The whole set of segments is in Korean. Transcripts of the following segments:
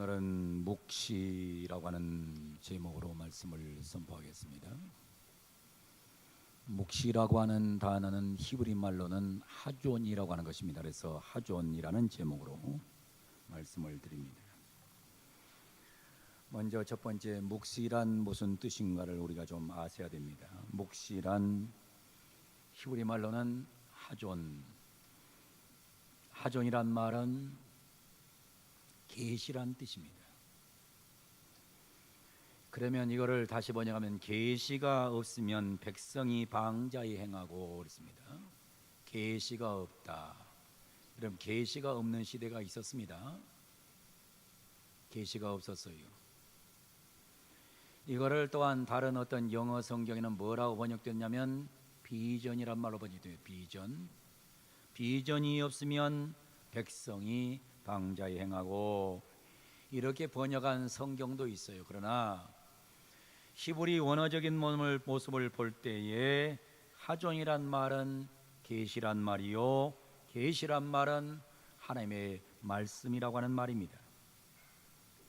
오늘은 묵시라고 하는 제목으로 말씀을 선포하겠습니다. 묵시라고 하는 단어는 히브리 말로는 하존이라고 하는 것입니다. 그래서 하존이라는 제목으로 말씀을 드립니다. 먼저 첫 번째, 묵시란 무슨 뜻인가를 우리가 좀 아셔야 됩니다. 묵시란 히브리 말로는 하존. 하존이란 말은 계시란 뜻입니다. 그러면 이거를 다시 번역하면 계시가 없으면 백성이 방자히 행하고 그렇습니다. 계시가 없다. 그럼 계시가 없는 시대가 있었습니다. 계시가 없었어요. 이거를 또한 다른 어떤 영어 성경에는 뭐라고 번역됐냐면 비전이란 말로 번역돼요. 비전. 비전이 없으면 백성이 방자히 행하고, 이렇게 번역한 성경도 있어요. 그러나 히브리 원어적인 모습을 볼 때에 하존이란 말은 계시란 말이요, 계시란 말은 하나님의 말씀이라고 하는 말입니다.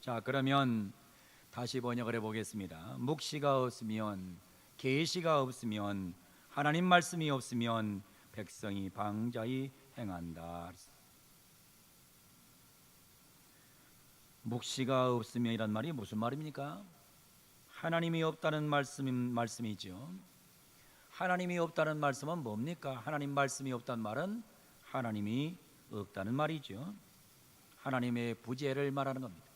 자, 그러면 다시 번역을 해보겠습니다. 묵시가 없으면, 계시가 없으면, 하나님 말씀이 없으면 백성이 방자히 행한다. 묵시가 없으면 이란 말이 무슨 말입니까? 하나님이 없다는 말씀이죠. 하나님이 없다는 말씀은 뭡니까? 하나님 말씀이 없다는 말은 하나님이 없다는 말이죠. 하나님의 부재를 말하는 겁니다.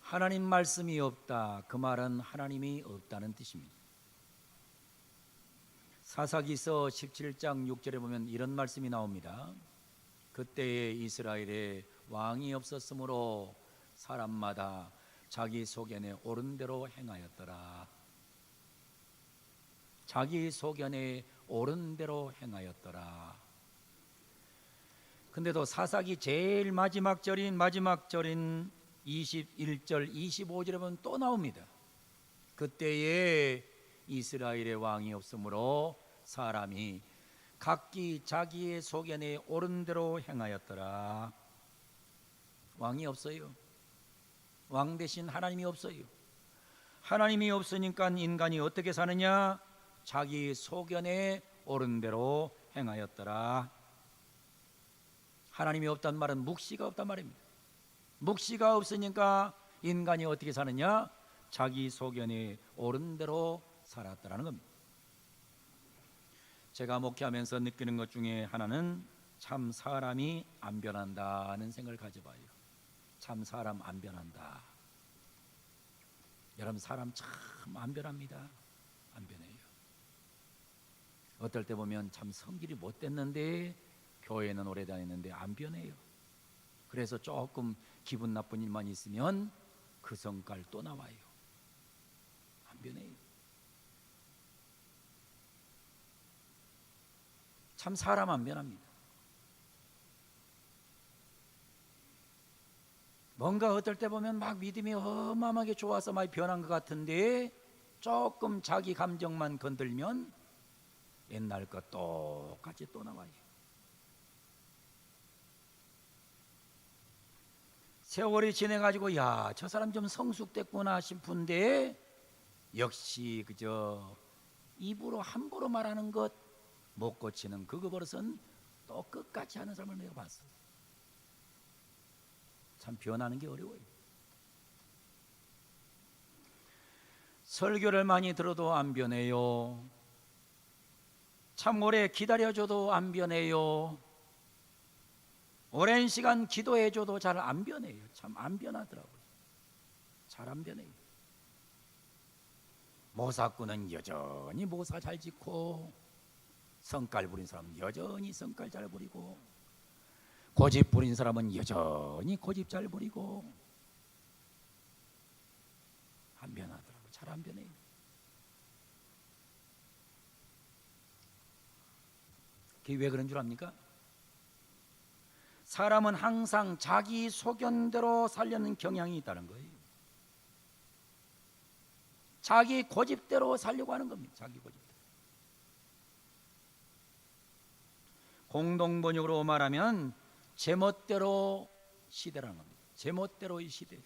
하나님 말씀이 없다, 그 말은 하나님이 없다는 뜻입니다. 사사기서 17장 6절에 보면 이런 말씀이 나옵니다. 그때에 이스라엘에 왕이 없었으므로 사람마다 자기 소견에 옳은 대로 행하였더라. 자기 소견에 옳은 대로 행하였더라. 근데도 사사기 제일 마지막 절인 21절 25절에 보면 또 나옵니다. 그때에 이스라엘의 왕이 없으므로 사람이 각기 자기의 소견에 옳은 대로 행하였더라. 왕이 없어요. 왕 대신 하나님이 없어요. 하나님이 없으니까 인간이 어떻게 사느냐? 자기 소견에 옳은 대로 행하였더라. 하나님이 없단 말은 묵시가 없단 말입니다. 묵시가 없으니까 인간이 어떻게 사느냐? 자기 소견에 옳은 대로 살았더라는 겁니다. 제가 목회하면서 느끼는 것 중에 하나는 참 사람이 안 변한다는 생각을 가져봐요. 참 사람 안 변한다. 여러분, 사람 참 안 변합니다. 안 변해요. 어떨 때 보면 참 성질이 못 됐는데 교회는 오래 다녔는데 안 변해요. 그래서 조금 기분 나쁜 일만 있으면 그 성깔 또 나와요. 안 변해요. 참 사람 안 변합니다. 뭔가 어떨 때 보면 막 믿음이 어마어마하게 좋아서 많이 변한 것 같은데 조금 자기 감정만 건들면 옛날 것 똑같이 또 나와요. 세월이 지내가지고 야, 저 사람 좀 성숙됐구나 싶은데 역시 그저 입으로 함부로 말하는 것 못 고치는 그거 버릇은 또 끝까지 하는 사람을 내가 봤어. 참 변하는 게 어려워요. 설교를 많이 들어도 안 변해요. 참 오래 기다려줘도 안 변해요. 오랜 시간 기도해줘도 잘 안 변해요. 참 안 변하더라고요. 잘 안 변해요. 모사꾼은 여전히 모사 잘 짓고, 성깔 부린 사람은 여전히 성깔 잘 부리고, 고집 부린 사람은 여전히 고집 잘 부리고, 안 변하더라고요. 잘 안 변해요. 그게 왜 그런 줄 압니까? 사람은 항상 자기 소견대로 살려는 경향이 있다는 거예요. 자기 고집대로 살려고 하는 겁니다. 자기 고집대로. 공동번역으로 말하면 제멋대로 시대라는 겁니다. 제멋대로의 시대,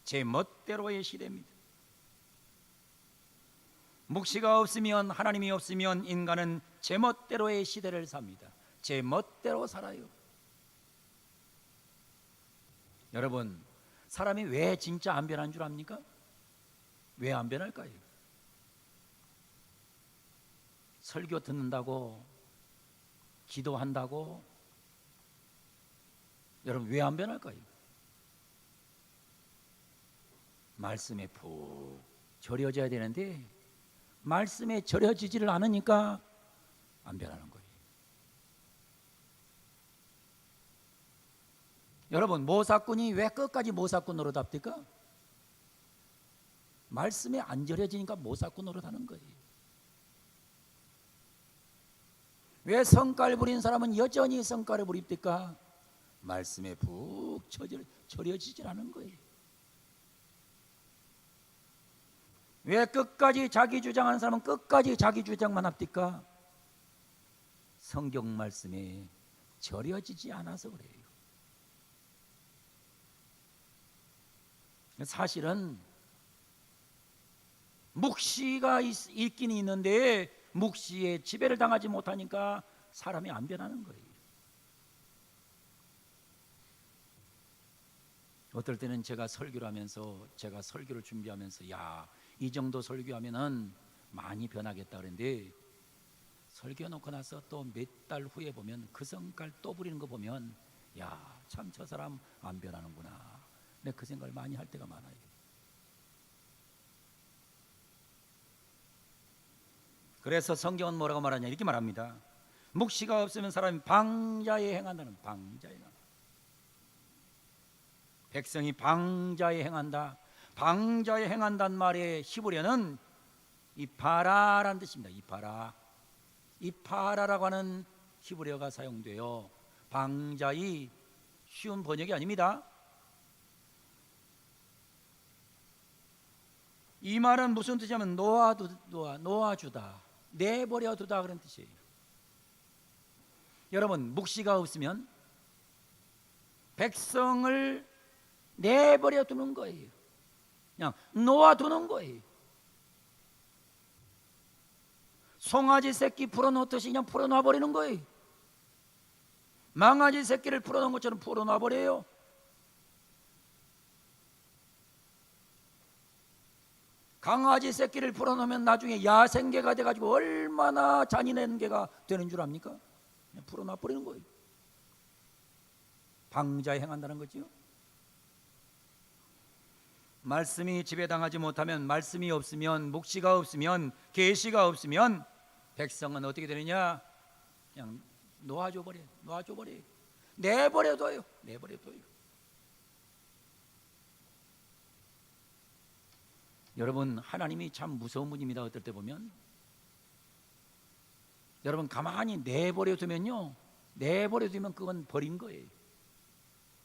제멋대로의 시대입니다. 묵시가 없으면, 하나님이 없으면 인간은 제멋대로의 시대를 삽니다. 제멋대로 살아요. 여러분, 사람이 왜 진짜 안 변한 줄 압니까? 왜 안 변할까요? 설교 듣는다고, 기도한다고, 여러분 왜 안 변할까요? 말씀에 푹 절여져야 되는데 말씀에 절여지지를 않으니까 안 변하는 거예요. 여러분, 모사꾼이 왜 끝까지 모사꾼으로 답니까? 말씀에 안 절여지니까 모사꾼으로 하는 거예요. 왜 성깔 부린 사람은 여전히 성깔을 부립니까? 말씀에 푹 절여지질 않은 거예요. 왜 끝까지 자기 주장하는 사람은 끝까지 자기 주장만 합니까? 성경 말씀에 절여지지 않아서 그래요. 사실은 묵시가 있긴 있는데 묵시의 지배를 당하지 못하니까 사람이 안 변하는 거예요. 어떨 때는 제가 설교를 하면서, 제가 설교를 준비하면서 이 정도 설교하면은 많이 변하겠다 그랬는데 설교 놓고 나서 또 몇 달 후에 보면 그 성깔 또 부리는 거 보면 참 저 사람 안 변하는구나. 내가 그 생각을 많이 할 때가 많아요. 그래서 성경은 뭐라고 말하냐, 이렇게 말합니다. 묵시가 없으면 사람이 방자에 행한다는, 방자에 행한다. 백성이 방자에 행한다. 방자에 행한다는 말의 히브리어는 이파라라는 뜻입니다. 이파라라고 하는 히브리어가 사용돼요. 방자의 쉬운 번역이 아닙니다. 이 말은 무슨 뜻이냐면 놓아주다, 내버려두다 그런 뜻이에요. 여러분, 묵시가 없으면 백성을 내버려두는 거예요. 그냥 놓아두는 거예요. 송아지 새끼 풀어놓듯이 그냥 풀어놔버리는 거예요. 망아지 새끼를 풀어놓은 것처럼 풀어놔버려요. 강아지 새끼를 풀어놓으면 나중에 야생개가 돼가지고 얼마나 잔인한 개가 되는 줄 압니까? 그냥 풀어놔버리는 거예요. 방자에 행한다는 거죠. 말씀이 지배당하지 못하면, 말씀이 없으면, 묵시가 없으면, 계시가 없으면 백성은 어떻게 되느냐? 그냥 놓아줘버려요. 내버려둬요. 여러분, 하나님이 참 무서운 분입니다. 어떨 때 보면 여러분 가만히 내버려두면요, 내버려두면 그건 버린 거예요.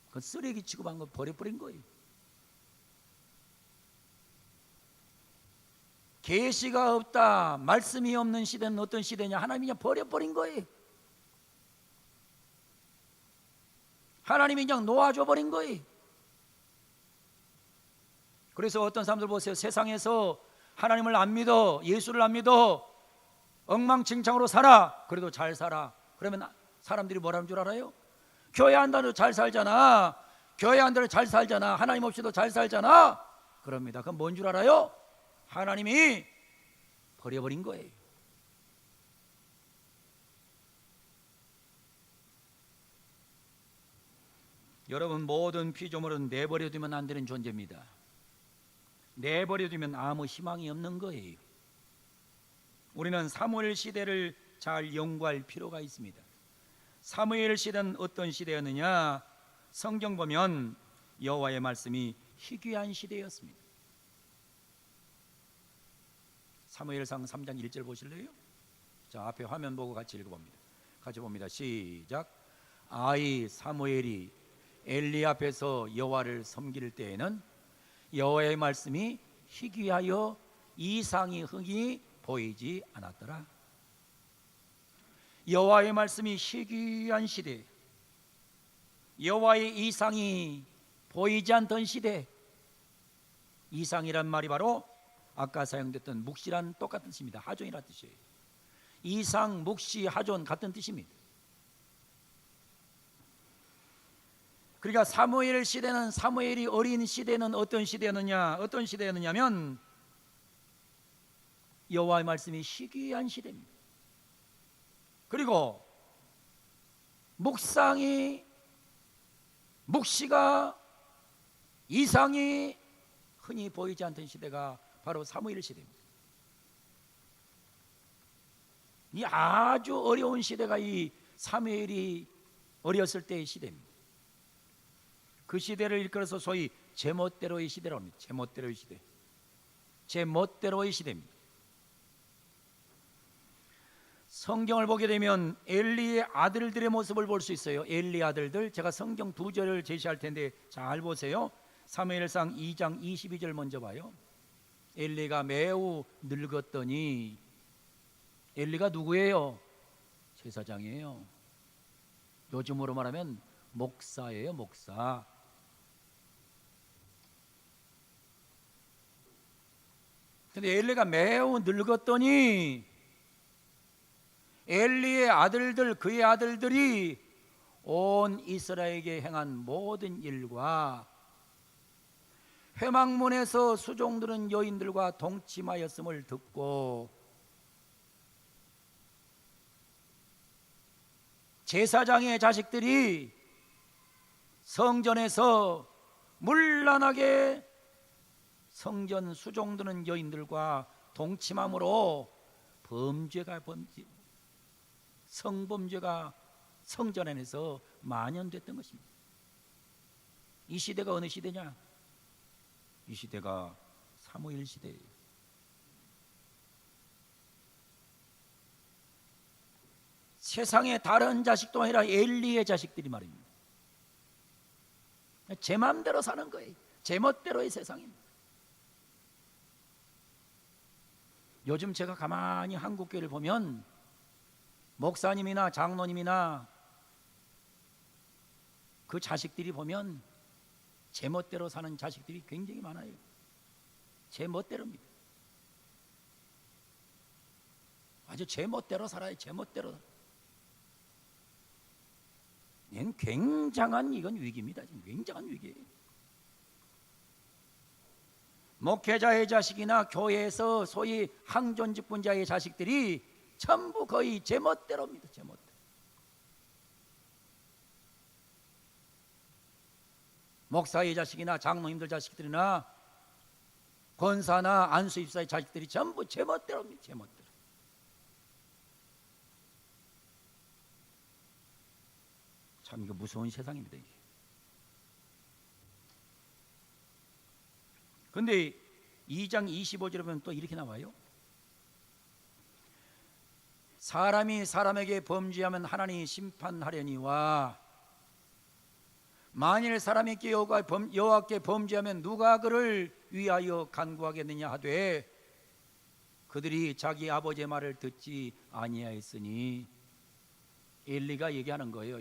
그건 쓰레기 취급한 거 버려버린 거예요. 계시가 없다, 말씀이 없는 시대는 어떤 시대냐? 하나님이 그냥 버려버린 거예요. 하나님이 그냥 놓아줘 버린 거예요. 그래서 어떤 사람들 보세요. 세상에서 하나님을 안 믿어, 예수를 안 믿어, 엉망진창으로 살아. 그래도 잘 살아. 그러면 사람들이 뭐라는 줄 알아요? 교회 안 다녀도 잘 살잖아. 교회 안 다녀도 잘 살잖아. 하나님 없이도 잘 살잖아. 그럽니다. 그건 뭔 줄 알아요? 하나님이 버려버린 거예요. 여러분, 모든 피조물은 내버려두면 안 되는 존재입니다. 내버려두면 아무 희망이 없는 거예요. 우리는 사무엘 시대를 잘 연구할 필요가 있습니다. 사무엘 시대는 어떤 시대였느냐? 성경 보면 여호와의 말씀이 희귀한 시대였습니다. 사무엘상 3장 1절 보실래요? 자, 앞에 화면 보고 같이 읽어봅니다. 같이 봅니다. 시작. 아이 사무엘이 엘리 앞에서 여호와를 섬길 때에는 여호와의 말씀이 희귀하여 이상이 흥이 보이지 않았더라. 여호와의 말씀이 희귀한 시대, 여호와의 이상이 보이지 않던 시대, 이상이란 말이 바로 아까 사용됐던 묵시란 똑같은 뜻입니다. 하존이라는 뜻이에요. 이상, 묵시, 하존 같은 뜻입니다. 그러니까 사무엘 시대는, 사무엘이 어린 시대는 어떤 시대였느냐? 어떤 시대였느냐면 여호와의 말씀이 희귀한 시대입니다. 그리고 묵상이, 묵시가, 이상이 흔히 보이지 않던 시대가 바로 사무엘 시대입니다. 이 아주 어려운 시대가 이 사무엘이 어렸을 때의 시대입니다. 그 시대를 일컬어서 소위 제멋대로의 시대라고 합니다. 제멋대로의 시대, 제멋대로의 시대입니다. 성경을 보게 되면 엘리의 아들들의 모습을 볼 수 있어요. 엘리 아들들, 제가 성경 두 절을 제시할 텐데 잘 보세요. 사무엘상 2장 22절 먼저 봐요. 엘리가 매우 늙었더니, 엘리가 누구예요? 제사장이에요. 요즘으로 말하면 목사예요. 목사. 근데 엘리가 매우 늙었더니 엘리의 아들들, 그의 아들들이 온 이스라엘에게 행한 모든 일과 회막문에서 수종드는 여인들과 동침하였음을 듣고 제사장의 자식들이 성전에서 문란하게 성전 수종드는 여인들과 동침함으로 성범죄가 성전 안에서 만연됐던 것입니다. 이 시대가 어느 시대냐? 이 시대가 사무엘 시대예요. 세상의 다른 자식도 아니라 엘리의 자식들이 말입니다. 제 마음대로 사는 거예요. 제 멋대로의 세상입니다. 요즘 제가 가만히 한국교회를 보면 목사님이나 장로님이나 그 자식들이 보면 제 멋대로 사는 자식들이 굉장히 많아요. 제 멋대로입니다. 아주 제 멋대로 살아요. 제 멋대로. 이건 굉장한, 이건 위기입니다. 지금 굉장한 위기예요. 목회자의 자식이나 교회에서 소위 항존직분자의 자식들이 전부 거의 제 멋대로입니다. 제 멋대로. 목사의 자식이나 장로님들 자식들이나 권사나 안수입사의 자식들이 전부 제 멋대로입니다. 제 멋대로. 참 이거 무서운 세상입니다. 이게. 근데 2장 25절에 보면 또 이렇게 나와요. 사람이 사람에게 범죄하면 하나님이 심판하려니와 만일 사람이 여호와께 범죄하면 누가 그를 위하여 간구하겠느냐 하되 그들이 자기 아버지의 말을 듣지 아니하였으니. 엘리가 얘기하는 거예요.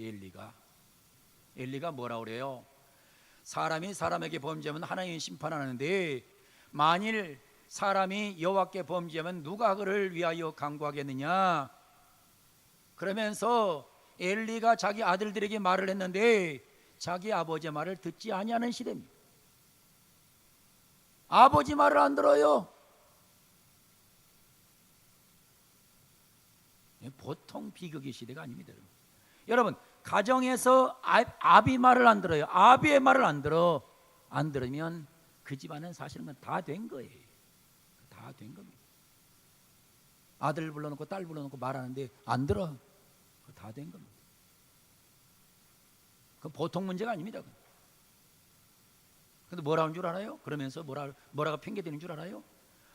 엘리가 뭐라고 그래요? 사람이 사람에게 범죄하면 하나님이 심판하는데 만일 사람이 여호와께 범죄하면 누가 그를 위하여 간구하겠느냐. 그러면서 엘리가 자기 아들들에게 말을 했는데 자기 아버지의 말을 듣지 아니하는 시대입니다. 아버지 말을 안 들어요. 보통 비극의 시대가 아닙니다. 여러분, 가정에서 아비 말을 안 들어요. 아비의 말을 안 들으면 그 집안은 사실은 다 된 거예요. 다 된 겁니다. 아들 불러놓고 딸 불러놓고 말하는데 안 들어. 다 된 겁니다. 그 보통 문제가 아닙니다. 근데 뭐라는 줄 알아요? 그러면서 뭐라가 핑계대는 줄 알아요?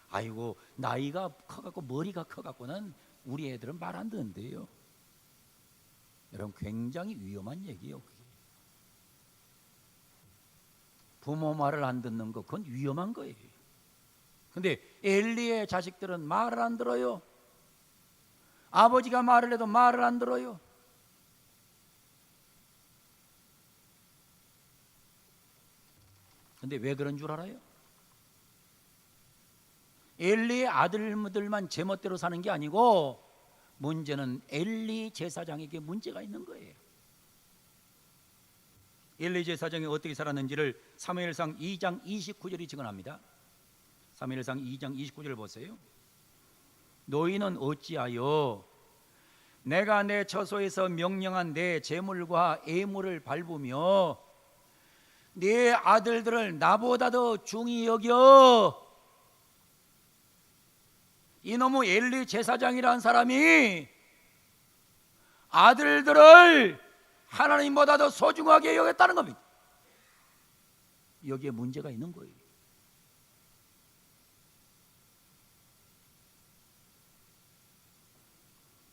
아이고, 나이가 커갖고 머리가 커갖고는 우리 애들은 말 안 듣는데요. 여러분, 굉장히 위험한 얘기예요. 그게. 부모 말을 안 듣는 거, 그건 위험한 거예요. 근데 엘리의 자식들은 말을 안 들어요. 아버지가 말을 해도 말을 안 들어요. 근데 왜 그런 줄 알아요? 엘리의 아들들만 제멋대로 사는 게 아니고 문제는 엘리 제사장에게 문제가 있는 거예요. 엘리 제사장이 어떻게 살았는지를 사무엘상 2장 29절이 증언합니다. 사무엘상 2장 29절 보세요. 너희는 어찌하여 내가 내 처소에서 명령한 내 제물과 예물을 밟으며 네 아들들을 나보다 더 중히 여겨. 이놈의 엘리 제사장이라는 사람이 아들들을 하나님보다 더 소중하게 여겼다는 겁니다. 여기에 문제가 있는 거예요.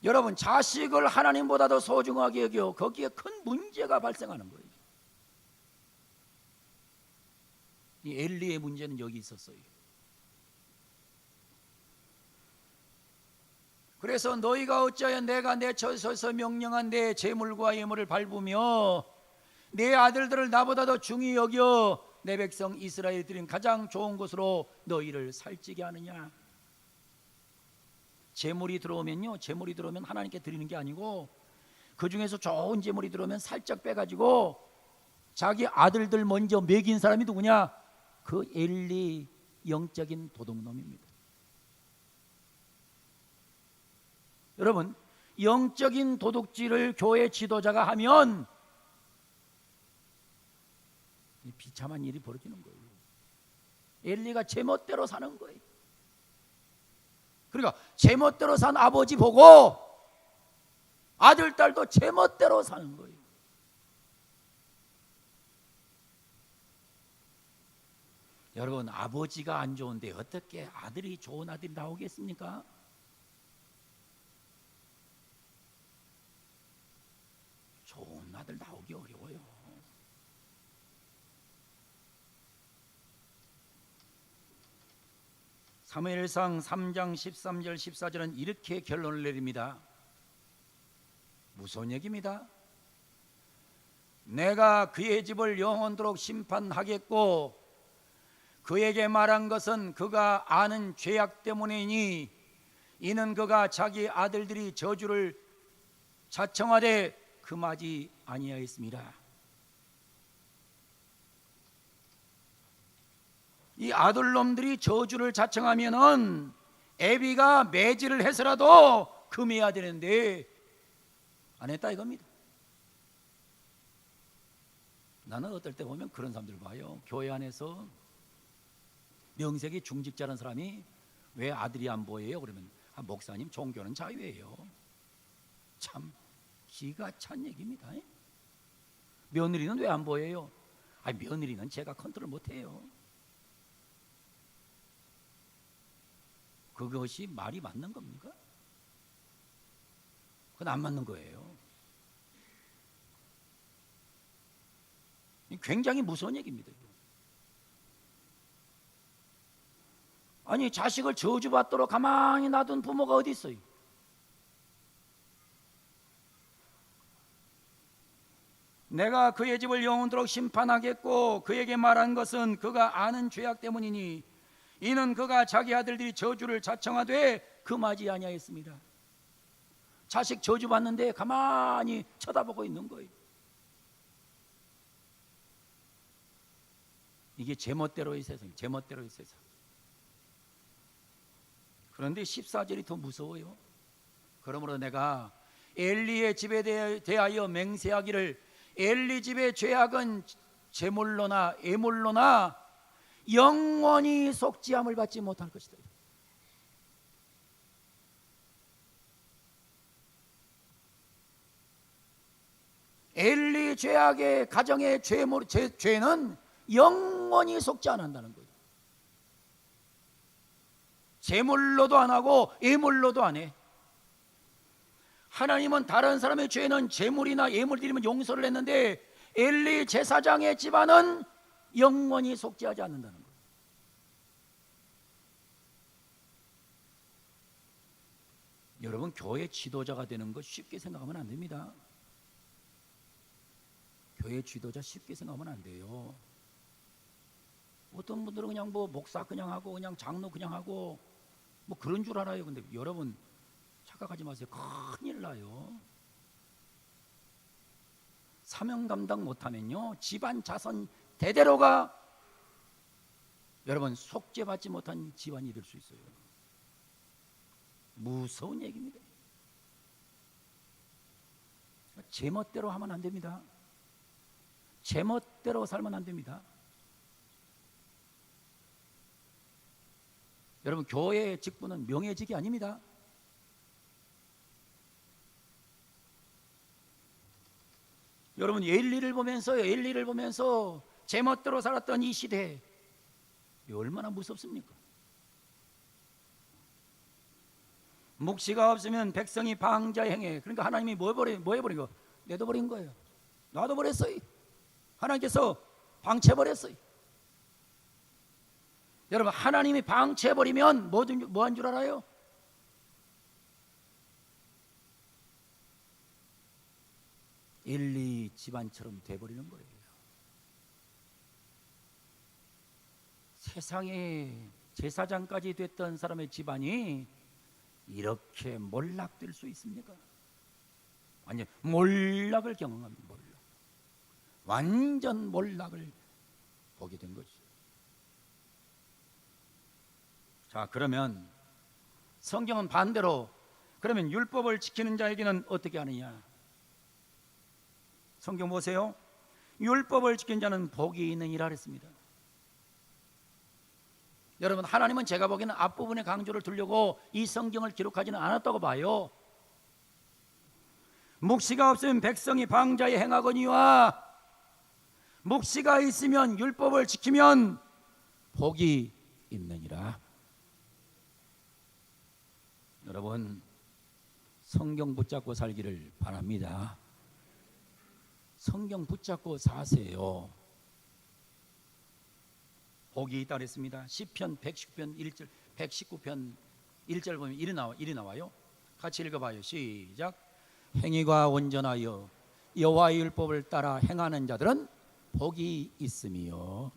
여러분, 자식을 하나님보다 더 소중하게 여겨, 거기에 큰 문제가 발생하는 거예요. 이 엘리의 문제는 여기 있었어요. 그래서 너희가 어찌하여 내가 내 처소에서 명령한 내 제물과 예물을 밟으며 내 아들들을 나보다 더 중히 여겨 내 백성 이스라엘이 드린 가장 좋은 것으로 너희를 살찌게 하느냐. 제물이 들어오면요, 제물이 들어오면 하나님께 드리는 게 아니고 그 중에서 좋은 제물이 들어오면 살짝 빼가지고 자기 아들들 먼저 먹인 사람이 누구냐? 그 엘리 영적인 도둑놈입니다. 여러분, 영적인 도둑질을 교회 지도자가 하면 비참한 일이 벌어지는 거예요. 엘리가 제멋대로 사는 거예요. 그러니까 제멋대로 산 아버지 보고 아들, 딸도 제멋대로 사는 거예요. 여러분, 아버지가 안 좋은데 어떻게 아들이 좋은 아들이 나오겠습니까? 좋은 아들 나오기 어려워요. 사무엘상 3장 13절 14절은 이렇게 결론을 내립니다. 무서운 얘기입니다. 내가 그의 집을 영원토록 심판하겠고 그에게 말한 것은 그가 아는 죄악 때문이니 이는 그가 자기 아들들이 저주를 자청하되 금하지 아니하였습니다. 이 아들놈들이 저주를 자청하면은 애비가 매질을 해서라도 금해야 되는데 안 했다 이겁니다. 나는 어떨 때 보면 그런 사람들 봐요. 교회 안에서 명색이 중직자라는 사람이 왜 아들이 안 보여요? 그러면 목사님, 종교는 자유예요. 참 기가 찬 얘기입니다. 며느리는 왜 안 보여요? 며느리는 제가 컨트롤 못해요. 그것이 말이 맞는 겁니까? 그건 안 맞는 거예요. 굉장히 무서운 얘기입니다. 아니, 자식을 저주받도록 가만히 놔둔 부모가 어디 있어요? 내가 그의 집을 영원토록 심판하겠고 그에게 말한 것은 그가 아는 죄악 때문이니 이는 그가 자기 아들들이 저주를 자청하되 금하지 아니하였습니다. 자식 저주받는데 가만히 쳐다보고 있는 거예요. 이게 제멋대로의 세상, 제멋대로의 세상. 그런데 14절이 더 무서워요. 그러므로 내가 엘리의 집에 대하여 맹세하기를 엘리 집의 죄악은 제물로나 예물로나 영원히 속죄함을 받지 못할 것이다. 엘리 죄악의 가정의 죄는 영원히 속죄 안 한다는 거예요. 제물로도 안 하고 예물로도 안 해. 하나님은 다른 사람의 죄는 제물이나 예물 드리면 용서를 했는데 엘리 제사장의 집안은 영원히 속죄하지 않는다는 거예요. 여러분, 교회 지도자가 되는 거 쉽게 생각하면 안 됩니다. 교회 지도자 쉽게 생각하면 안 돼요. 어떤 분들은 그냥 뭐 목사 그냥 하고 그냥 장로 그냥 하고 뭐 그런 줄 알아요. 근데 여러분 착각하지 마세요. 큰일 나요. 사명 감당 못하면요 집안 자손 대대로가 여러분 속죄받지 못한 집안이 될 수 있어요. 무서운 얘기입니다. 제멋대로 하면 안 됩니다. 제멋대로 살면 안 됩니다. 여러분 교회의 직분은 명예직이 아닙니다. 여러분 엘리를 보면서 제멋대로 살았던 이 시대 얼마나 무섭습니까? 묵시가 없으면 백성이 방자에 행해. 그러니까 하나님이 뭐 해버린 거? 내둬버린 거예요. 놔둬버렸어요. 하나님께서 방치해버렸어요. 여러분 하나님이 방치해버리면 뭐한 줄 알아요? 엘리 집안처럼 돼버리는 거예요. 세상에 제사장까지 됐던 사람의 집안이 이렇게 몰락될 수 있습니까? 완전 몰락을 경험합니다. 몰락. 완전 몰락을 보게 된 거죠. 자, 그러면 성경은 반대로 그러면 율법을 지키는 자에게는 어떻게 하느냐? 성경 보세요. 율법을 지키는 자는 복이 있느니라 그랬습니다. 여러분 하나님은 제가 보기에는 앞부분에 강조를 두려고 이 성경을 기록하지는 않았다고 봐요. 묵시가 없으면 백성이 방자에 행하거니와 묵시가 있으면 율법을 지키면 복이 있느니라. 여러분 성경 붙잡고 살기를 바랍니다. 성경 붙잡고 사세요. 복이 있다 그랬습니다. 시편 119편 1절 119편 1절 보면 일이 나와요. 같이 읽어봐요. 시작. 행위가 온전하여 여호와의 율법을 따라 행하는 자들은 복이 있으며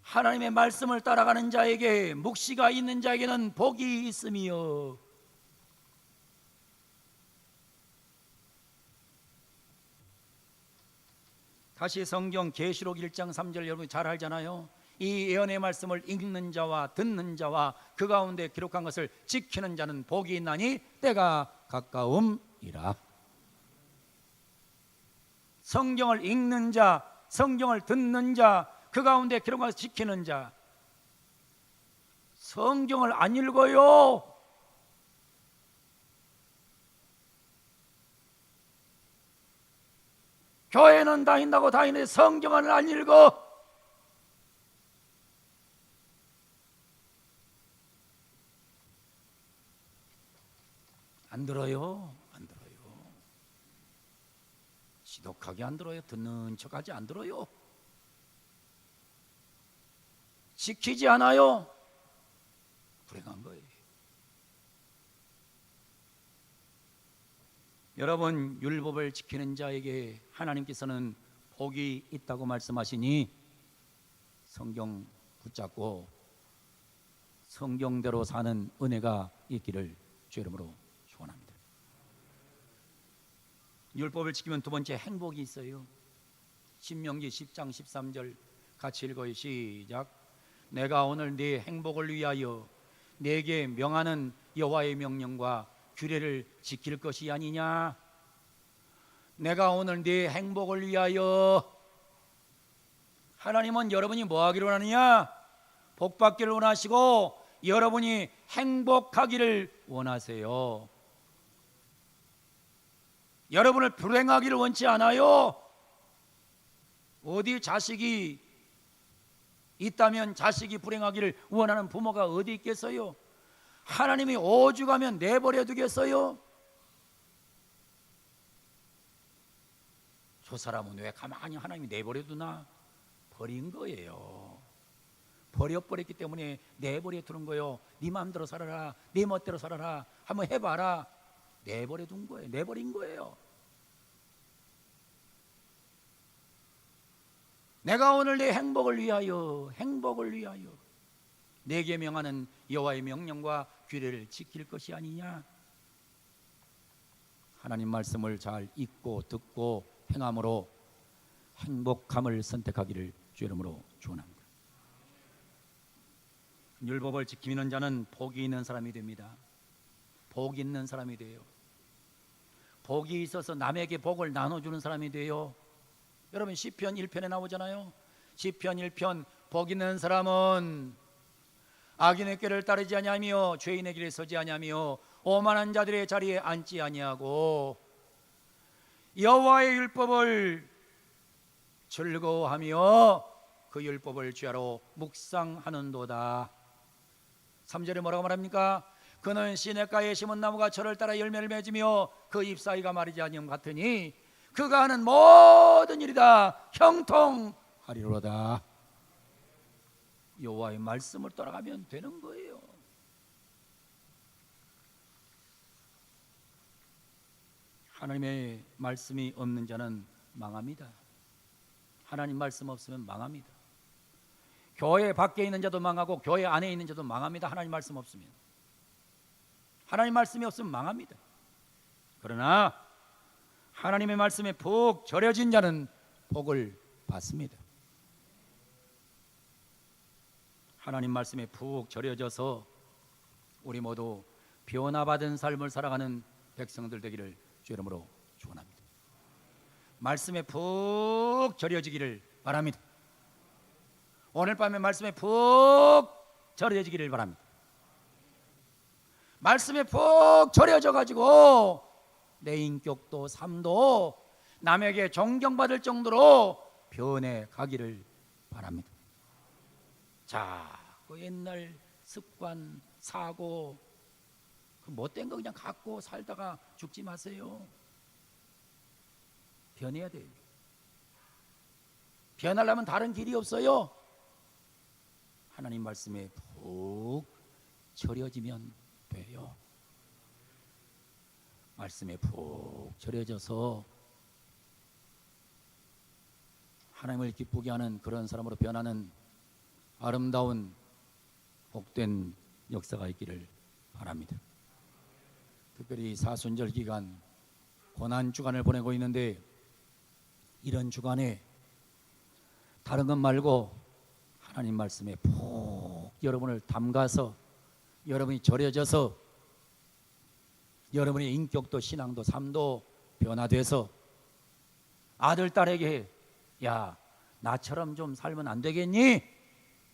하나님의 말씀을 따라가는 자에게 묵시가 있는 자에게는 복이 있으며 다시 성경 계시록 1장 3절 여러분 잘 알잖아요. 이 예언의 말씀을 읽는 자와 듣는 자와 그 가운데 기록한 것을 지키는 자는 복이 있나니 때가 가까움이라. 성경을 읽는 자, 성경을 듣는 자, 그 가운데 기록한 것을 지키는 자. 성경을 안 읽어요. 교회는 다닌다고 다니는데 성경을 안 읽어. 안 들어요. 안 들어요. 지독하게 안 들어요. 듣는 척하지 안 들어요. 지키지 않아요. 불행한 거예요. 여러분 율법을 지키는 자에게 하나님께서는 복이 있다고 말씀하시니 성경 붙잡고 성경대로 사는 은혜가 있기를 주 이름으로 축원합니다. 율법을 지키면 두 번째 행복이 있어요. 신명기 10장 13절 같이 읽어요. 시작. 내가 오늘 네 행복을 위하여 네게 명하는 여호와의 명령과 규례를 지킬 것이 아니냐. 내가 오늘 네 행복을 위하여. 하나님은 여러분이 뭐 하기를 원하느냐? 복 받기를 원하시고 여러분이 행복하기를 원하세요. 여러분을 불행하기를 원치 않아요. 어디 자식이 있다면 자식이 불행하기를 원하는 부모가 어디 있겠어요? 하나님이 오죽하면 내버려 두겠어요? 저 사람은 왜 가만히 하나님이 내버려 두나? 버린 거예요. 버려버렸기 때문에 내버려 두는 거예요. 네 마음대로 살아라, 네 멋대로 살아라, 한번 해봐라. 내버려 둔 거예요. 내버린 거예요. 내가 오늘 내 행복을 위하여 내게 명하는 여호와의 명령과 규례를 지킬 것이 아니냐. 하나님 말씀을 잘 읽고 듣고 행함으로 행복함을 선택하기를 주 이름으로 축원합니다. 율법을 지키는 자는 복이 있는 사람이 됩니다. 복이 있는 사람이 돼요. 복이 있어서 남에게 복을 나눠주는 사람이 돼요. 여러분 시편 1편에 나오잖아요. 시편 1편 복 있는 사람은 악인의 길을 따르지 아니하며 죄인의 길에 서지 아니하며 오만한 자들의 자리에 앉지 아니하고 여호와의 율법을 즐거워하며 그 율법을 주야로 묵상하는도다. 3절에 뭐라고 말합니까? 그는 시냇가에 심은 나무가 철을 따라 열매를 맺으며 그 잎사이가 마르지 아니함 같으니 그가 하는 모든 일이 다 형통하리로다. 여호와의 말씀을 따라가면 되는 거예요. 하나님의 말씀이 없는 자는 망합니다. 하나님 말씀 없으면 망합니다. 교회 밖에 있는 자도 망하고 교회 안에 있는 자도 망합니다. 하나님 말씀 없으면. 하나님 말씀이 없으면 망합니다. 그러나 하나님의 말씀에 푹 절여진 자는 복을 받습니다. 하나님 말씀에 푹 절여져서 우리 모두 변화받은 삶을 살아가는 백성들 되기를 주 이름으로 축원합니다. 말씀에 푹 절여지기를 바랍니다. 오늘 밤에 말씀에 푹 절여지기를 바랍니다. 말씀에 푹 절여져 가지고 내 인격도 삶도 남에게 존경받을 정도로 변해 가기를 바랍니다. 자, 그 옛날 습관, 사고, 그 못된 거 그냥 갖고 살다가 죽지 마세요. 변해야 돼요. 변하려면 다른 길이 없어요. 하나님 말씀에 푹 절여지면 돼요. 말씀에 푹 절여져서 하나님을 기쁘게 하는 그런 사람으로 변하는 아름다운 복된 역사가 있기를 바랍니다. 특별히 사순절 기간 고난 주간을 보내고 있는데 이런 주간에 다른 것 말고 하나님 말씀에 푹 여러분을 담가서 여러분이 절여져서 여러분의 인격도 신앙도 삶도 변화돼서 아들 딸에게 야 나처럼 좀 살면 안 되겠니?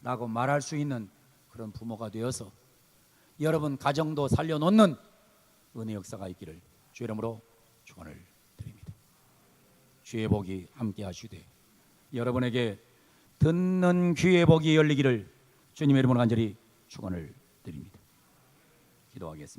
라고 말할 수 있는 그런 부모가 되어서 여러분 가정도 살려놓는 은혜 역사가 있기를 주 이름으로 축원을 드립니다. 주의 복이 함께 하시되 여러분에게 듣는 귀의 복이 열리기를 주님의 이름으로 간절히 축원을 드립니다. 기도하겠습니다.